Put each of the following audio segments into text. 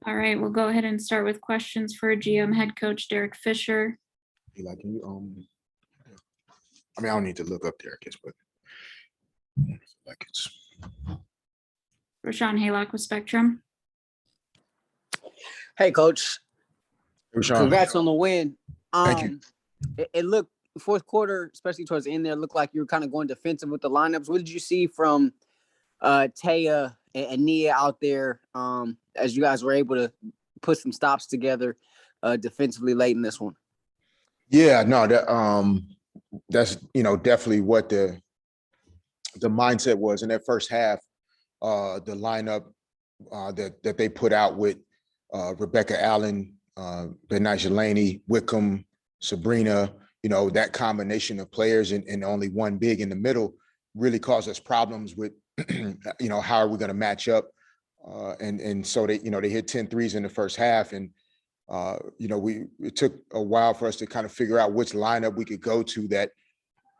All right, we'll go ahead and start with questions for GM head coach Derek Fisher. Like, can you, I mean, I don't need to look up there, I guess, but like it's. Rashawn Haylock with Spectrum. Hey, Coach. Rashawn. Congrats on the win. Thank you. It looked, fourth quarter, especially towards the end there, looked like you were kind of going defensive with the lineups. What did you see from Taya and Nia out there as you guys were able to put some stops together defensively late in this one? Yeah, no, that's definitely what the mindset was in that first half. The lineup that they put out with Rebecca Allen, Benaja Laney, Wickham, Sabrina, that combination of players and only one big in the middle really caused us problems with, how are we going to match up? And so they hit 10 threes in the first half. And, it took a while for us to kind of figure out which lineup we could go to that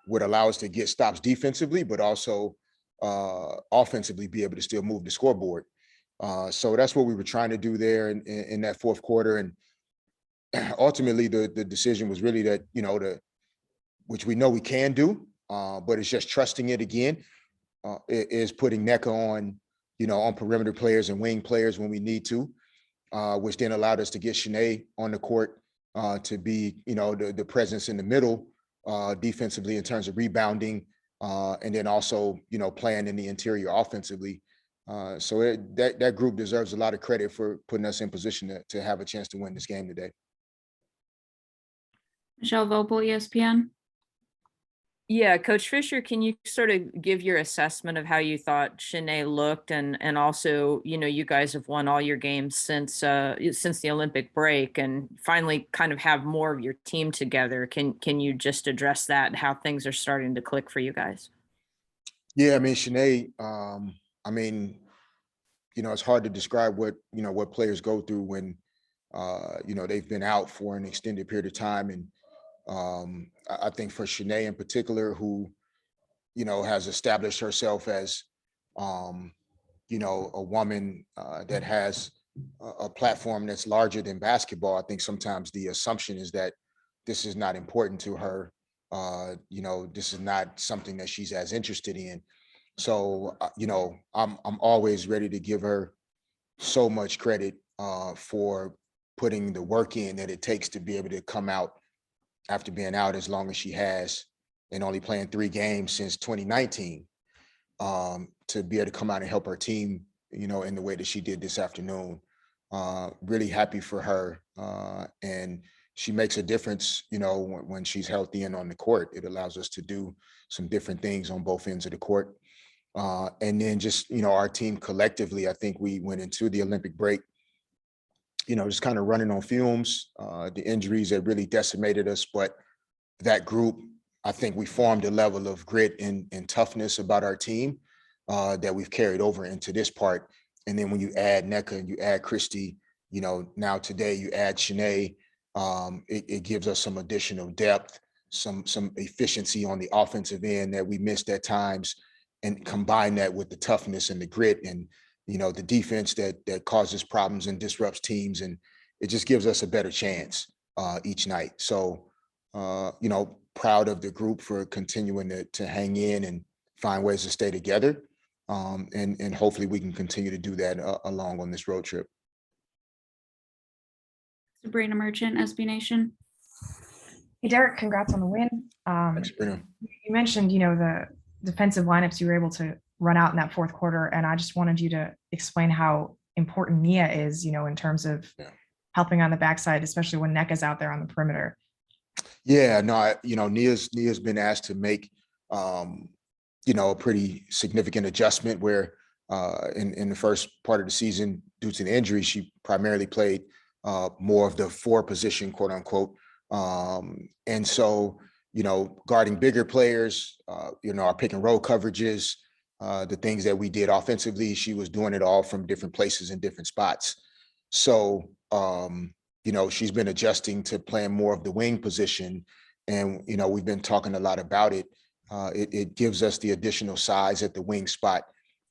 would allow us to get stops defensively, but also offensively be able to still move the scoreboard. So that's what we were trying to do there in that fourth quarter. And ultimately the decision was really that, which we know we can do, but it's just trusting it again, is putting NECA on perimeter players and wing players when we need to, which then allowed us to get Shanae on the court to be, the presence in the middle defensively in terms of rebounding, and then also, playing in the interior offensively. So that group deserves a lot of credit for putting us in position to have a chance to win this game today. Michelle Vopel, ESPN. Yeah, Coach Fisher, can you sort of give your assessment of how you thought Shanae looked, and also, you guys have won all your games since the Olympic break, and finally kind of have more of your team together. Can you just address that and how things are starting to click for you guys? Yeah, I mean, Shanae, it's hard to describe what players go through when they've been out for an extended period of time. And I think for Shanae in particular, who, has established herself as, a woman that has a platform that's larger than basketball, I think sometimes the assumption is that this is not important to her. This is not something that she's as interested in. So, I'm always ready to give her so much credit for putting the work in that it takes to be able to come out after being out as long as she has and only playing 3 games since 2019, to be able to come out and help her team, in the way that she did this afternoon. Really happy for her. And she makes a difference, when she's healthy and on the court. It allows us to do some different things on both ends of the court. And then just, our team collectively, I think we went into the Olympic break, just kind of running on fumes. The injuries that really decimated us, but that group, I think we formed a level of grit and toughness about our team that we've carried over into this part. And then when you add NECA and you add Christy, now today you add Shanae, it gives us some additional depth, some efficiency on the offensive end that we missed at times, and combine that with the toughness and the grit and the defense that causes problems and disrupts teams, and it just gives us a better chance each night. So, proud of the group for continuing to hang in and find ways to stay together, and hopefully we can continue to do that along on this road trip. Sabrina Merchant, SB Nation. Hey, Derek, congrats on the win. Thanks, Sabrina. You mentioned, the defensive lineups you were able to run out in that fourth quarter. And I just wanted you to explain how important Nia is, in terms of helping on the backside, especially when NECA's out there on the perimeter. Yeah, no, Nia's been asked to make, a pretty significant adjustment where in the first part of the season, due to the injury, she primarily played more of the 4 position, quote unquote. And so, guarding bigger players, our pick and roll coverages, the things that we did offensively, she was doing it all from different places and different spots. So, she's been adjusting to playing more of the wing position. And, we've been talking a lot about it. It gives us the additional size at the wing spot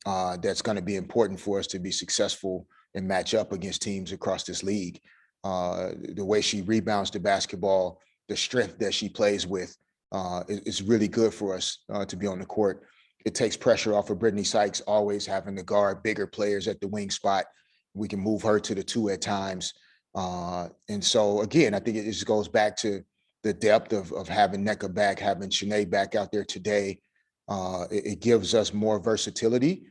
that's going to be important for us to be successful and match up against teams across this league. The way she rebounds the basketball, the strength that she plays with, is really good for us to be on the court. It takes pressure off of Brittany Sykes, always having to guard bigger players at the wing spot. We can move her to the 2 at times. And so, again, I think it just goes back to the depth of having Nneka back, having Shanae back out there today. It gives us more versatility.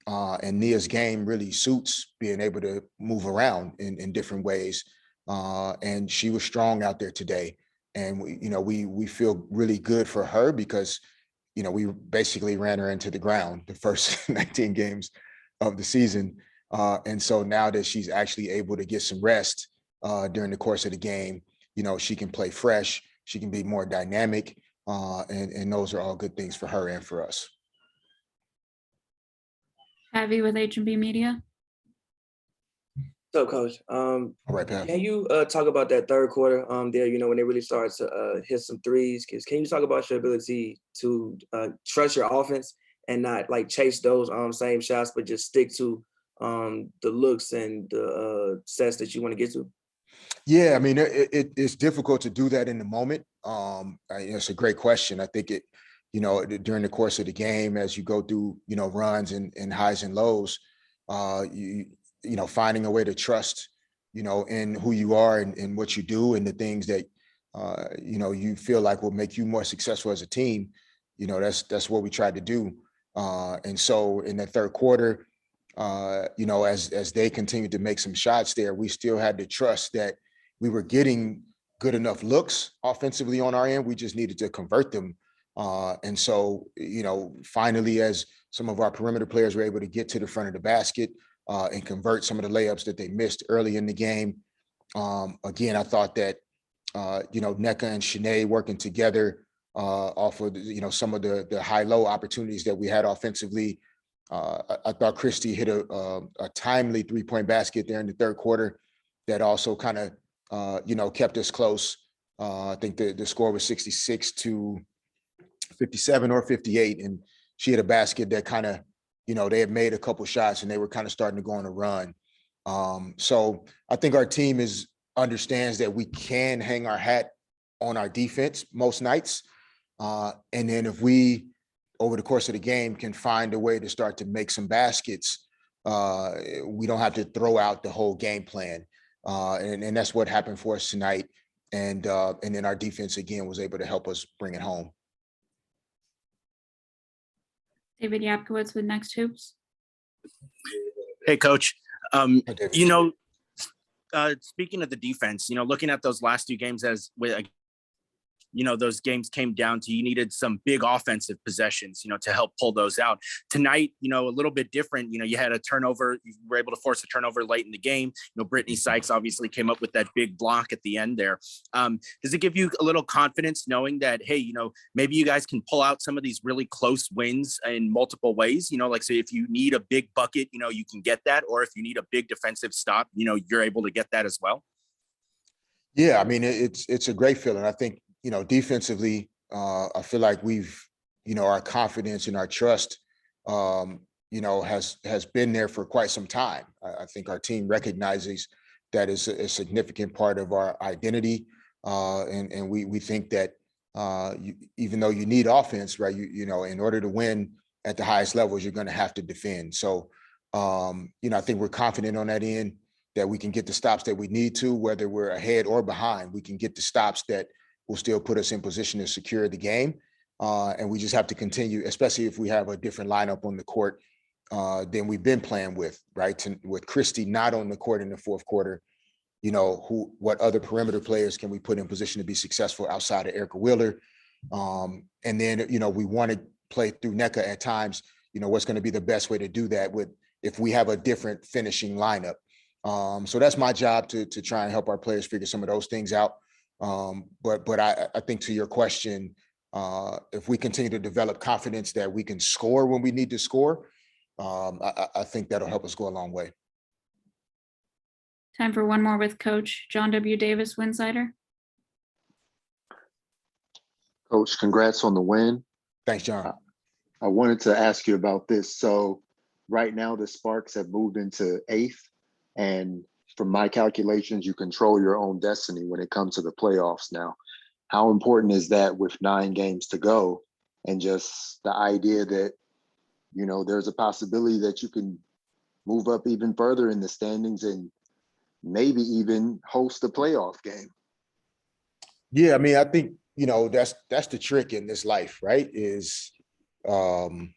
And Nia's game really suits being able to move around in different ways. And she was strong out there today. And we feel really good for her because we basically ran her into the ground the first 19 games of the season. And so now that she's actually able to get some rest during the course of the game, she can play fresh, she can be more dynamic, and those are all good things for her and for us. Avi with H&B Media. What's up, Coach? All right, Pat. Can you talk about that third quarter there, when they really started to hit some threes? Can you talk about your ability to trust your offense and not chase those same shots, but just stick to the looks and the sets that you want to get to? Yeah, I mean, it's difficult to do that in the moment. It's a great question. I think during the course of the game, as you go through, runs and highs and lows, finding a way to trust, in who you are and what you do and the things that, you feel like will make you more successful as a team. That's what we tried to do. And so in the third quarter, as they continued to make some shots there, we still had to trust that we were getting good enough looks offensively on our end. We just needed to convert them. And so, finally, as some of our perimeter players were able to get to the front of the basket and convert some of the layups that they missed early in the game. Again, I thought that, Nneka and Shanae working together off of, some of the high-low opportunities that we had offensively. I thought Christy hit a timely three-point basket there in the third quarter that also kind of, kept us close. I think the score was 66-57 or 58. And she had a basket that kind of, they had made a couple shots and they were kind of starting to go on a run. So I think our team understands that we can hang our hat on our defense most nights. And then if we, over the course of the game, can find a way to start to make some baskets, we don't have to throw out the whole game plan. And that's what happened for us tonight. And then our defense, again, was able to help us bring it home. David Yapkowitz with Next Hoops. Hey, Coach. Hi, David. Speaking of the defense, looking at those last two games those games came down to you needed some big offensive possessions, to help pull those out. Tonight, a little bit different. You had a turnover. You were able to force a turnover late in the game. Brittany Sykes obviously came up with that big block at the end there. Does it give you a little confidence knowing that, hey, maybe you guys can pull out some of these really close wins in multiple ways? Say if you need a big bucket, you can get that. Or if you need a big defensive stop, you're able to get that as well. Yeah, I mean, it's a great feeling. I think, defensively, I feel like we've, our confidence and our trust, has been there for quite some time. I think our team recognizes that is a significant part of our identity. And we think that even though you need offense, right, in order to win at the highest levels, you're going to have to defend. So, I think we're confident on that end that we can get the stops that we need to, whether we're ahead or behind. We can get the stops that will still put us in position to secure the game. And we just have to continue, especially if we have a different lineup on the court than we've been playing with, right? With Christy not on the court in the fourth quarter, what other perimeter players can we put in position to be successful outside of Erica Wheeler? And then, we want to play through Nneka at times, what's going to be the best way to do that if we have a different finishing lineup. So that's my job to try and help our players figure some of those things out. But I think to your question, if we continue to develop confidence that we can score when we need to score, I think that'll help us go a long way. Time for one more with Coach John W. Davis, Winsider. Coach, congrats on the win. Thanks, John. I wanted to ask you about this. So right now the Sparks have moved into 8th, And from my calculations, you control your own destiny when it comes to the playoffs now. How important is that with 9 games to go? And just the idea that, you know, there's a possibility that you can move up even further in the standings and maybe even host a playoff game. Yeah, I mean, I think, you know, that's the trick in this life, right? Is to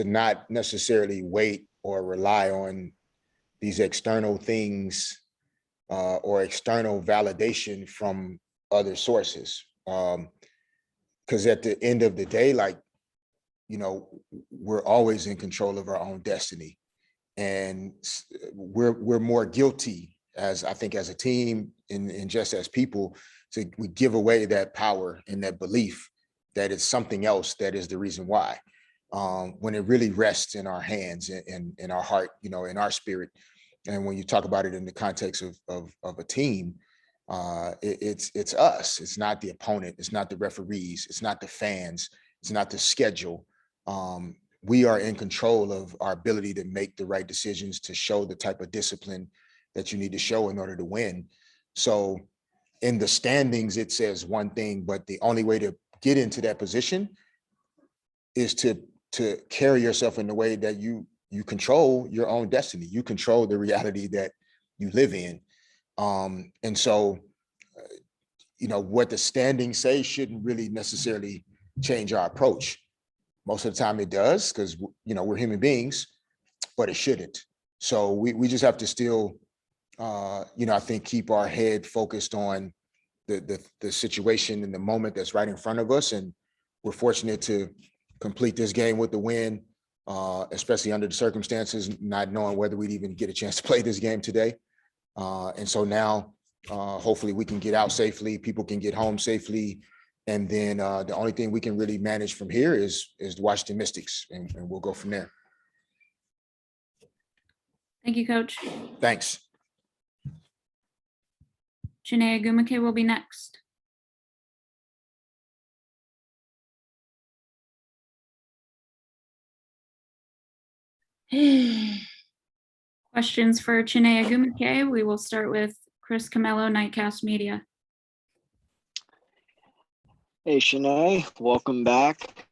not necessarily wait or rely on these external things or external validation from other sources. Because at the end of the day, like, you know, we're always in control of our own destiny. And we're more guilty, as I think, as a team and just as people, we give away that power and that belief that it's something else that is the reason why. When it really rests in our hands and in our heart, you know, in our spirit. And when you talk about it in the context of a team, it's us. It's not the opponent. It's not the referees. It's not the fans. It's not the schedule. We are in control of our ability to make the right decisions, to show the type of discipline that you need to show in order to win. So in the standings, it says one thing, but the only way to get into that position is to carry yourself in the way that you control your own destiny. You control the reality that you live in. And so, you know, what the standings say shouldn't really necessarily change our approach. Most of the time it does, because, you know, we're human beings, but it shouldn't. So we just have to still, you know, I think keep our head focused on the situation and the moment that's right in front of us. And we're fortunate to complete this game with the win, especially under the circumstances, not knowing whether we'd even get a chance to play this game today. And so now, hopefully we can get out safely, people can get home safely. And then the only thing we can really manage from here is the Washington Mystics, and we'll go from there. Thank you, Coach. Thanks. Janae Agumake will be next. Questions for Janae Agumake. We will start with Chris Camello, Nightcast Media. Hey, Shanae, welcome back.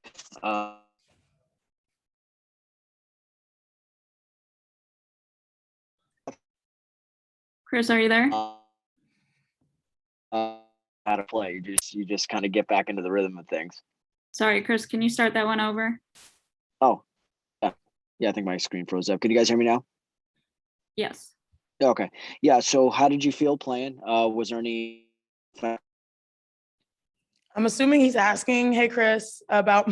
Chris, are you there? How to play. You just kind of get back into the rhythm of things. Sorry, Chris, can you start that one over? Oh, yeah, I think my screen froze up. Can you guys hear me now? Yes. Okay. Yeah. So how did you feel playing? Was there any? I'm assuming he's asking, hey, Chris, about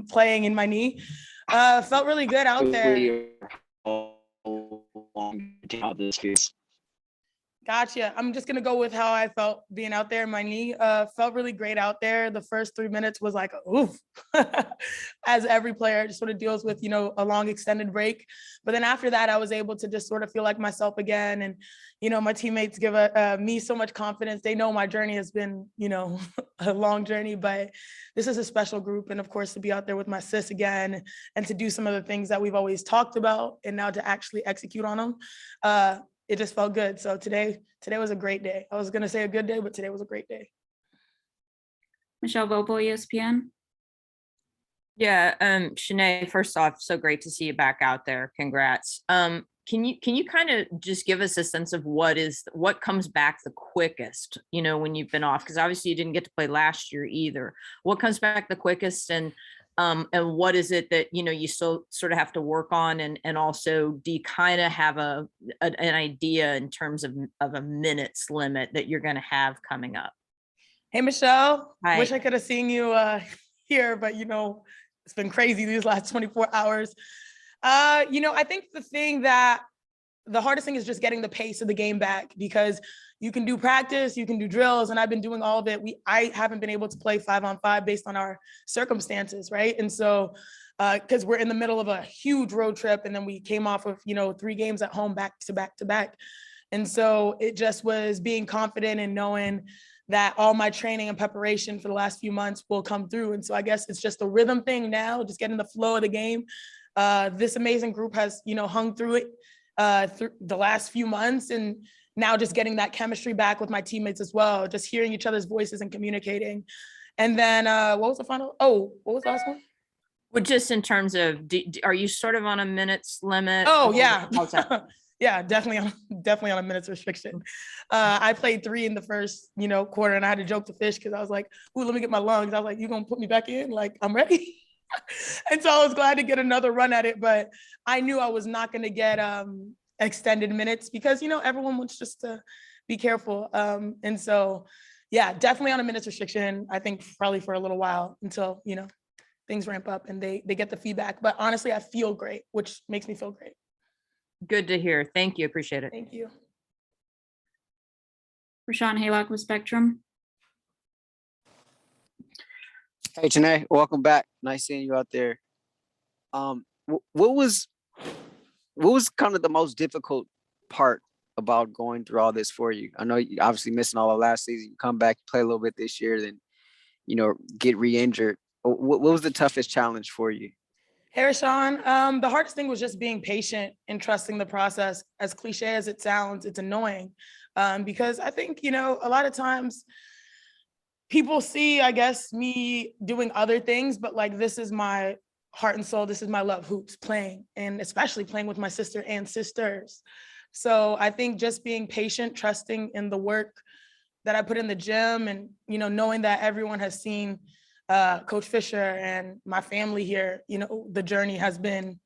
playing in my knee. Felt really good out there. How this feels. Gotcha. I'm just going to go with how I felt being out there in my knee. Felt really great out there. The first 3 minutes was like, oof, as every player just sort of deals with, you know, a long extended break. But then after that, I was able to just sort of feel like myself again. And, you know, my teammates give me so much confidence. They know my journey has been, you know, a long journey, but this is a special group. And of course, to be out there with my sis again and to do some of the things that we've always talked about and now to actually execute on them. It just felt good. So today was a great day. I was going to say a good day, but today was a great day. Michelle Vopel, ESPN. Yeah, Shanae, first off, so great to see you back out there. Congrats. Can you kind of just give us a sense of what comes back the quickest, you know, when you've been off? Because obviously you didn't get to play last year either. What comes back the quickest, and what is it that, you know, you still sort of have to work on, and also do you kind of have an idea in terms of a minutes limit that you're going to have coming up? Hey, Michelle. Hi. Wish I could have seen you here, but, you know, it's been crazy these last 24 hours. You know, I think the hardest thing is just getting the pace of the game back, because you can do practice, you can do drills, and I've been doing all of it. I haven't been able to play 5-on-5 based on our circumstances, right? And so, because we're in the middle of a huge road trip, and then we came off of, you know, 3 games at home back to back to back. And so it just was being confident and knowing that all my training and preparation for the last few months will come through. And so I guess it's just a rhythm thing now, just getting the flow of the game. This amazing group has, you know, hung through it. through the last few months, and now just getting that chemistry back with my teammates as well, just hearing each other's voices and communicating. And then what was the final? Oh, what was the last one? Well, just in terms of, are you sort of on a minutes limit? Oh or yeah, how's that? yeah, definitely on a minutes restriction. I played 3 in the first, quarter, and I had to joke to Fish because I was like, "Ooh, let me get my lungs." I was like, "You gonna put me back in? Like, I'm ready." And so I was glad to get another run at it, but I knew I was not going to get extended minutes because everyone wants just to be careful. And so, yeah, definitely on a minutes restriction. I think probably for a little while until things ramp up and they get the feedback. But honestly, I feel great, which makes me feel great. Good to hear. Thank you. Appreciate it. Thank you. Rashawn Haylock with Spectrum. Hey, Janae, welcome back. Nice seeing you out there. What was kind of the most difficult part about going through all this for you? I know you obviously missing all of last season. You come back, play a little bit this year, then get re-injured. What was the toughest challenge for you? Hey, Rashawn. The hardest thing was just being patient and trusting the process. As cliche as it sounds, it's annoying because I think, a lot of times people see, I guess, me doing other things, but like, this is my heart and soul. This is my love, hoops, playing, and especially playing with my sister and sisters. So I think just being patient, trusting in the work that I put in the gym, and, knowing that everyone has seen Coach Fisher and my family here, the journey has been,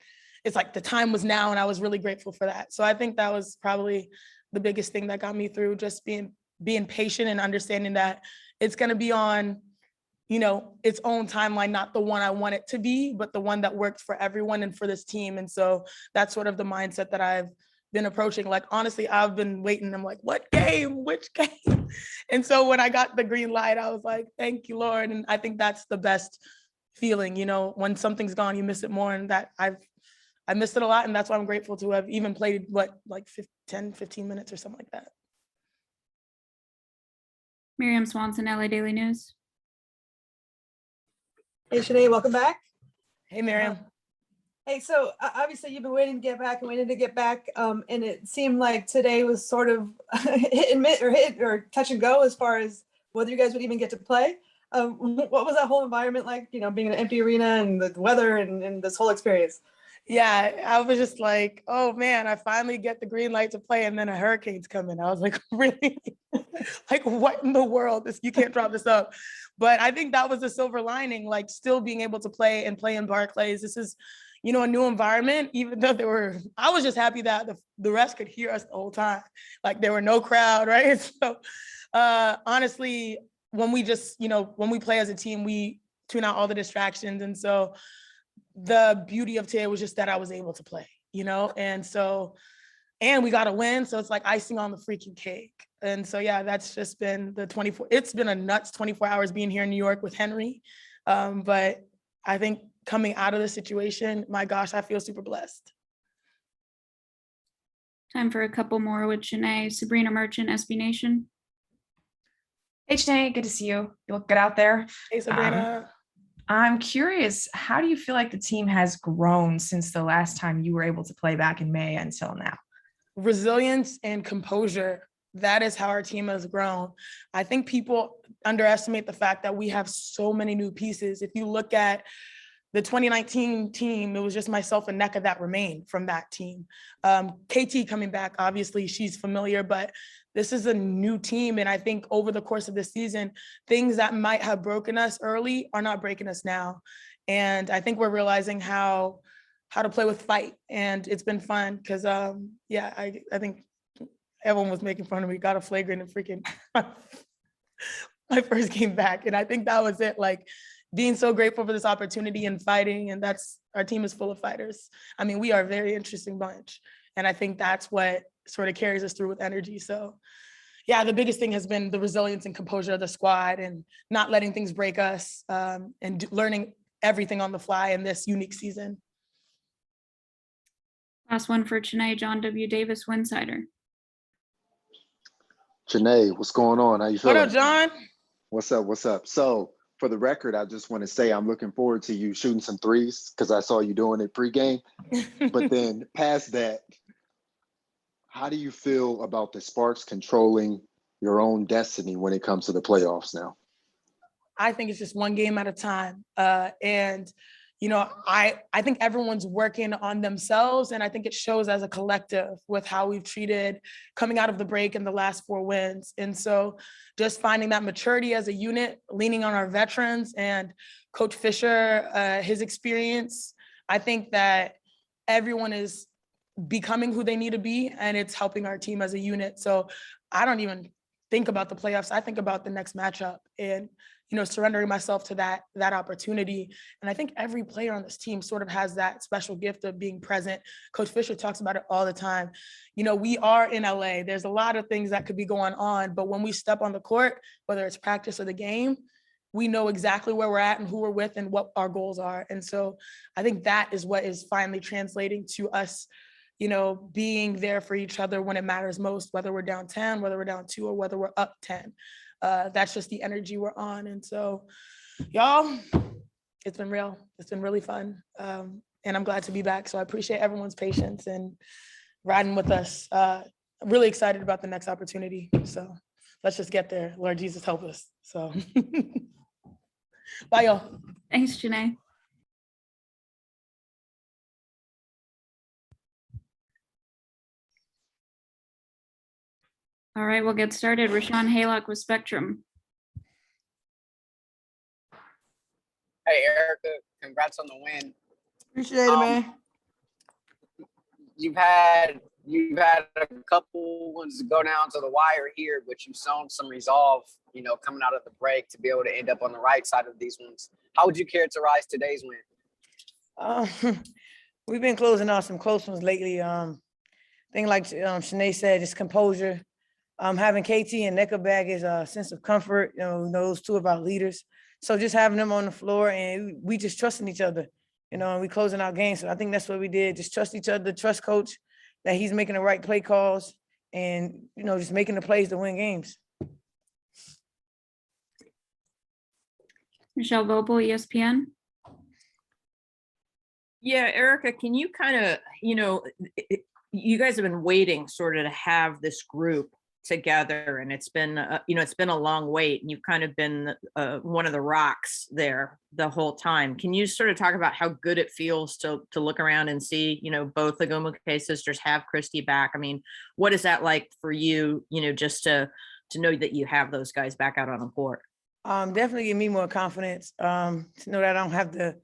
it's like the time was now, and I was really grateful for that. So I think that was probably the biggest thing that got me through, just being patient and understanding that it's going to be on, its own timeline, not the one I want it to be, but the one that works for everyone and for this team. And so that's sort of the mindset that I've been approaching. Like, honestly, I've been waiting. I'm like, what game? Which game? And so when I got the green light, I was like, thank you, Lord. And I think that's the best feeling, when something's gone, you miss it more. And that I missed it a lot. And that's why I'm grateful to have even played 10, 15 minutes or something like that. Miriam Swanson, LA Daily News. Hey, Shanae, welcome back. Hey, Miriam. Hey, so obviously you've been waiting to get back and waiting to get back. And it seemed like today was sort of hit or touch and go as far as whether you guys would even get to play. What was that whole environment like, being in an empty arena and the weather and this whole experience? Yeah, I was just like, oh man, I finally get the green light to play, and then a hurricane's coming. I was like, really? Like, what in the world? You can't drop this up. But I think that was the silver lining, like still being able to play in Barclays. This is, a new environment, even though I was just happy that the rest could hear us the whole time. Like, there were no crowd, right? So honestly, when we just, when we play as a team, we tune out all the distractions. And so the beauty of today was just that I was able to play, and so, and we got a win. So it's like icing on the freaking cake. And so, yeah, that's just been it's been a nuts 24 hours being here in New York with Henry. But I think coming out of the situation, my gosh, I feel super blessed. Time for a couple more with Janae. Sabrina Merchant, SB Nation. Hey, Janae, good to see you. You look good out there. Hey, Sabrina. I'm curious, how do you feel like the team has grown since the last time you were able to play back in May until now? Resilience and composure. That is how our team has grown. I think people underestimate the fact that we have so many new pieces. If you look at the 2019 team, it was just myself and Nneka that remained from that team. KT coming back, obviously she's familiar, but this is a new team. And I think over the course of the season, things that might have broken us early are not breaking us now. And I think we're realizing how to play with fight. And it's been fun because, yeah, I think everyone was making fun of me, got a flagrant and freaking my first game back. And I think that was it, like being so grateful for this opportunity and fighting. And our team is full of fighters. I mean, we are a very interesting bunch. And I think that's what sort of carries us through with energy. So yeah, the biggest thing has been the resilience and composure of the squad and not letting things break us, and learning everything on the fly in this unique season. Last one for Janae, John W. Davis, Winsider. Janae, what's going on? How you feeling? What up, John? What's up? What's up? So for the record, I just want to say I'm looking forward to you shooting some threes because I saw you doing it pregame. But then past that, How do you feel about the Sparks controlling your own destiny when it comes to the playoffs now? I think it's just one game at a time. And, you know, I think everyone's working on themselves. And I think it shows as a collective with how we've treated coming out of the break in the last 4 wins. And so just finding that maturity as a unit, leaning on our veterans and Coach Fisher, his experience, I think that everyone is becoming who they need to be, and it's helping our team as a unit. So I don't even think about the playoffs. I think about the next matchup and, you know, surrendering myself to that opportunity. And I think every player on this team sort of has that special gift of being present. Coach Fisher talks about it all the time. You know, we are in LA. There's a lot of things that could be going on, but when we step on the court, whether it's practice or the game, we know exactly where we're at and who we're with and what our goals are. And so I think that is what is finally translating to us, you know, being there for each other when it matters most, whether we're down 10, whether we're down 2, or whether we're up 10. That's just the energy we're on. And so, y'all, it's been real. It's been really fun. And I'm glad to be back. So I appreciate everyone's patience and riding with us. I'm really excited about the next opportunity. So let's just get there. Lord Jesus, help us. So bye, y'all. Thanks, Janae. All right, we'll get started. Rashawn Haylock with Spectrum. Hey, Erica, congrats on the win. Appreciate it, man. You've had a couple ones go down to the wire here, but you've shown some resolve, you know, coming out of the break to be able to end up on the right side of these ones. How would you characterize today's win? We've been closing out some close ones lately. Thing like Shanae said, just composure. Having KT and Nneka back is a sense of comfort. You know, those two of our leaders. So just having them on the floor and we just trusting each other, you know, and we closing out games. So I think that's what we did. Just trust each other, trust coach that he's making the right play calls and, you know, just making the plays to win games. Michelle Vopel, ESPN. Yeah, Erica, can you kind of, you know, you guys have been waiting sort of to have this group together, and it's been, you know, it's been a long wait, and you've kind of been one of the rocks there the whole time. Can you sort of talk about how good it feels to look around and see, you know, both the Agumake sisters have Christy back? I mean, what is that like for you, you know, just to know that you have those guys back out on the court? Definitely give me more confidence to know that I don't have to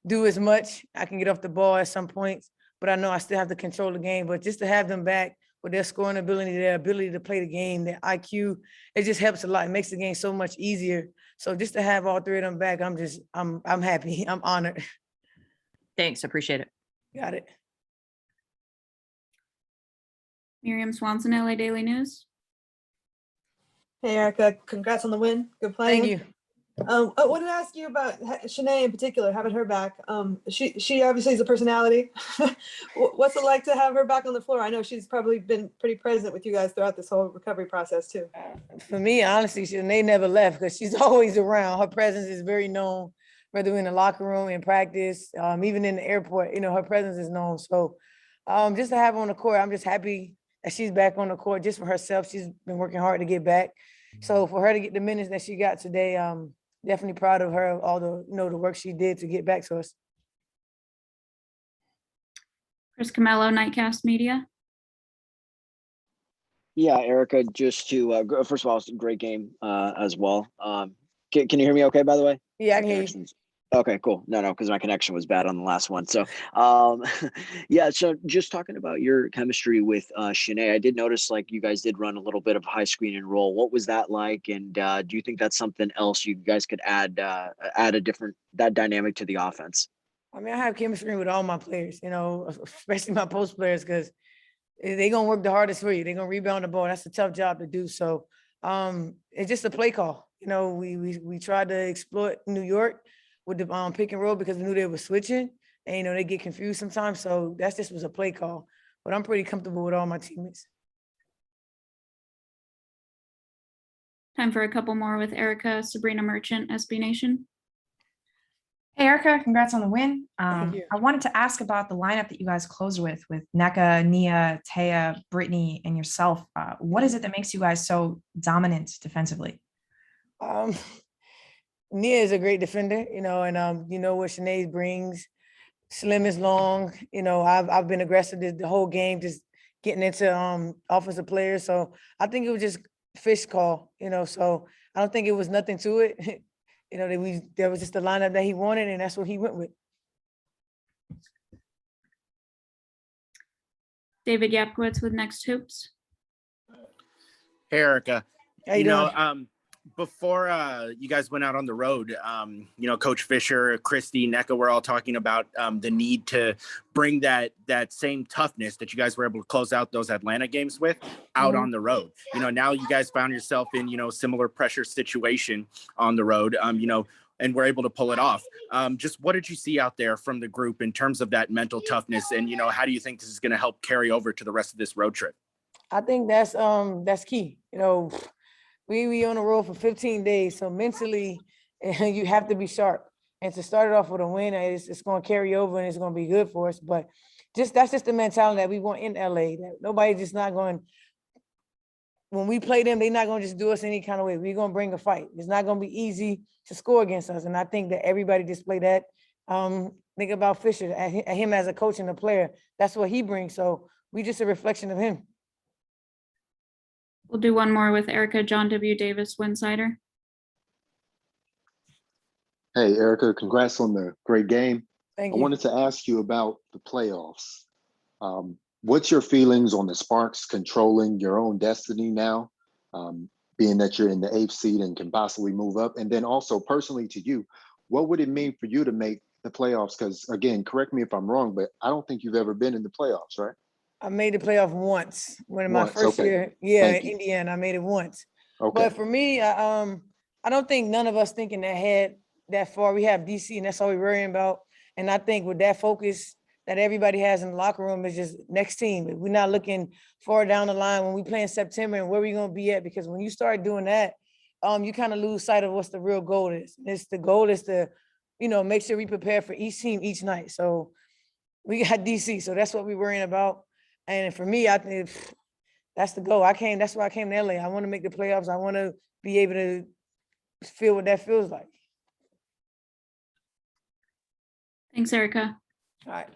do as much. I can get off the ball at some points, but I know I still have to control the game. But just to have them back with their scoring ability, their ability to play the game, their IQ, it just helps a lot. It makes the game so much easier. So just to have all three of them back, I'm happy. I'm honored. Thanks, appreciate it. Got it. Miriam Swanson, LA Daily News. Hey, Erica, congrats on the win. Good playing. Thank you. I wanted to ask you about Shanae in particular, having her back. She obviously is a personality. What's it like to have her back on the floor? I know she's probably been pretty present with you guys throughout this whole recovery process too. For me, honestly, Shanae never left because she's always around. Her presence is very known, whether in the locker room, in practice, even in the airport, you know, her presence is known. So just to have her on the court, I'm just happy that she's back on the court just for herself. She's been working hard to get back. So for her to get the minutes that she got today, definitely proud of her, all the, you know, the work she did to get back to us. Chris Camello, Nightcast Media. Yeah, Erica, just to, first of all, it's a great game as well. Can you hear me okay, by the way? Yeah, I can hear you. Okay, cool. No, because my connection was bad on the last one. So, yeah, so just talking about your chemistry with Shanae, I did notice like you guys did run a little bit of high screen and roll. What was that like? And do you think that's something else you guys could add that dynamic to the offense? I mean, I have chemistry with all my players, you know, especially my post players, because they're going to work the hardest for you. They're going to rebound the ball. That's a tough job to do. So it's just a play call. You know, we tried to exploit New York with the pick and roll because we knew they were switching, and you know they get confused sometimes. So that just was a play call. But I'm pretty comfortable with all my teammates. Time for a couple more with Erica. Sabrina Merchant, SB Nation. Hey, Erica, congrats on the win. you. I wanted to ask about the lineup that you guys closed with Nneka, Nia, Taya, Brittany, and yourself. What is it that makes you guys so dominant defensively? Um, Nia is a great defender, and you know what Sinead brings. Slim is long. I've been aggressive the whole game, just getting into offensive players. So I think it was just fish call, so I don't think it was nothing to it. There was just the lineup that he wanted, and that's what he went with. David Yapkowitz with Next Hoops. Hey, Erica. How you doing? Before you guys went out on the road, Coach Fisher, Christy, Nneka, we're all talking about the need to bring that same toughness that you guys were able to close out those Atlanta games with out on the road. Now you guys found yourself in, similar pressure situation on the road, and we're able to pull it off. Just what did you see out there from the group in terms of that mental toughness? And, how do you think this is going to help carry over to the rest of this road trip? I think that's key. We on the road for 15 days, so mentally you have to be sharp. And to start it off with a win, it's going to carry over and it's going to be good for us. But that's just the mentality that we want in LA. That nobody's just not going. When we play them, they're not going to just do us any kind of way. We're going to bring a fight. It's not going to be easy to score against us, and I think that everybody displayed that. Think about Fisher, him as a coach and a player. That's what he brings. So we just a reflection of him. We'll do one more with Erica. John W. Davis, Winsider. Hey, Erica, congrats on the great game. Thank I you. wanted to ask you about the playoffs. What's your feelings on the Sparks controlling your own destiny now, being that you're in the 8th seed and can possibly move up? And then also personally to you, what would it mean for you to make the playoffs? Because again, correct me if I'm wrong, but I don't think you've ever been in the playoffs, right? I made the playoff once when in my Once, first okay. year. Yeah, Thank in you. Indiana, I made it once. Okay. But for me, I don't think none of us thinking ahead that far. We have DC, and that's all we're worrying about. And I think with that focus that everybody has in the locker room is just next team. We're not looking far down the line when we play in September and where we're going to be at, because when you start doing that, you kind of lose sight of what's the real goal is. The goal is to, make sure we prepare for each team each night. So we got DC, so that's what we're worrying about. And for me, I think that's the goal. That's why I came to LA. I want to make the playoffs. I want to be able to feel what that feels like. Thanks, Erica. All right.